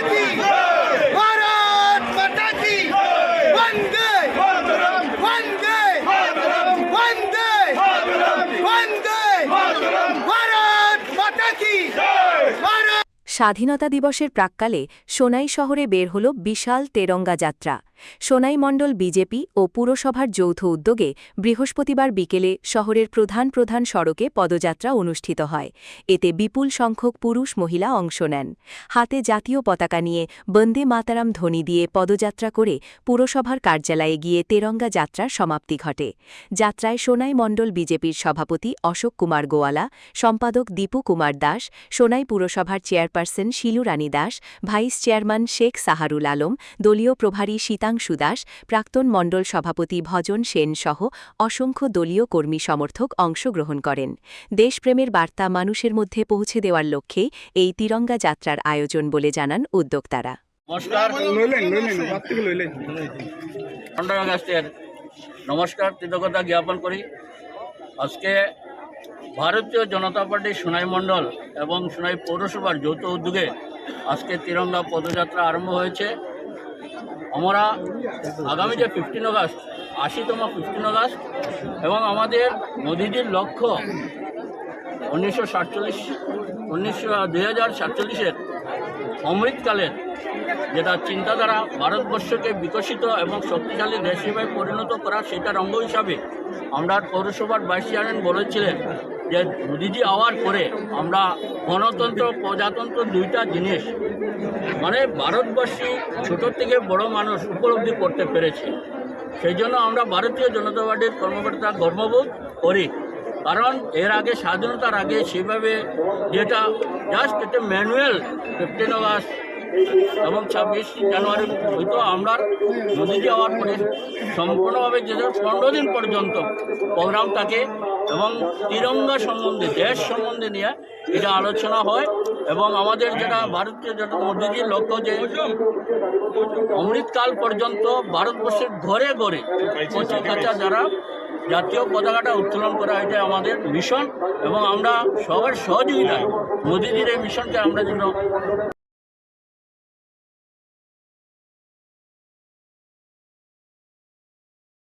की भारत माता की वंदे वंदे वंदे वंदे भारत माता की भारत। স্বাধীনতা দিবসের প্রাক্কালে সোনাই শহরে বের হল বিশাল তেরঙ্গা যাত্রা। সোনাই মণ্ডল বিজেপি ও পুরসভার যৌথ উদ্যোগে বৃহস্পতিবার বিকেলে শহরের প্রধান প্রধান সড়কে পদযাত্রা অনুষ্ঠিত হয়। এতে বিপুল সংখ্যক পুরুষ মহিলা অংশ নেন। হাতে জাতীয় পতাকা নিয়ে বন্দে মাতারাম ধ্বনি দিয়ে পদযাত্রা করে পুরসভার কার্যালয়ে গিয়ে তেরঙ্গা যাত্রার সমাপ্তি ঘটে। যাত্রায় সোনাই মণ্ডল বিজেপির সভাপতি অশোক কুমার গোয়ালা, সম্পাদক দীপু কুমার দাস, সোনাই পুরসভার চেয়ারপারসন শিলু রানী দাস, ভাইস চেয়ারম্যান শেখ সাহারুল আলম, দলীয় প্রভারী শীতাংশু দাস, প্রাক্তন মণ্ডল সভাপতি ভজন সেন সহ অসংখ্য দলীয় কর্মী সমর্থক অংশগ্রহণ করেন। দেশপ্রেমের বার্তা মানুষের মধ্যে পৌঁছে দেওয়ার লক্ষ্যেই এই তিরঙ্গা যাত্রার আয়োজন বলে জানান উদ্যোক্তারা। নমস্কার, 15 আগস্টের নমস্কার কৃতজ্ঞতা জ্ঞাপন করি। আজকে ভারতীয় জনতা পার্টির সোনাই মণ্ডল এবং সোনাই পৌরসভার যৌথ উদ্যোগে আজকে তিরঙ্গা পদযাত্রা আরম্ভ হয়েছে। আমরা আগামী যে 15 আগস্ট 80তম 15 আগস্ট এবং আমাদের মোদিজির লক্ষ্য 2047-এর অমৃতকালের যেটা চিন্তাধারা ভারতবর্ষকে বিকশিত এবং শক্তিশালী দেশ হিসেবে পরিণত করা, সেটার অঙ্গ হিসাবে আমরা পৌরসভার ভাইস চেয়ারম্যান বলেছিলেন যে মোদিজি আওয়ার পরে আমরা গণতন্ত্র প্রজাতন্ত্র দুইটা জিনিস মানে ভারতবর্ষী ছোট থেকে বড় মানুষ উপলব্ধি করতে পেরেছে। সেই জন্য আমরা ভারতীয় জনতা পার্টির কর্মকর্তা গর্ববোধ করি, কারণ এর আগে স্বাধীনতার আগে সেভাবে যেটা জাস্ট একটা ম্যানুয়াল 15 আগস্ট এবং 26 জানুয়ারি হয়তো আমরা মোদিজি হওয়ার পরে সম্পূর্ণভাবে যেটা 15 দিন পর্যন্ত প্রোগ্রাম থাকে এবং তিরঙ্গা সম্বন্ধে দেশ সম্বন্ধে নিয়ে এটা আলোচনা হয় এবং আমাদের যেটা ভারতীয় যেটা মোদিজির লক্ষ্য যে অমৃতকাল পর্যন্ত ভারতবর্ষের ঘরে ঘরে কচি কাঁচা যারা জাতীয় পতাকাটা উত্তোলন করা, এটা আমাদের মিশন এবং আমরা সবার সহযোগিতায় মোদিজির এই মিশনকে আমরা যেন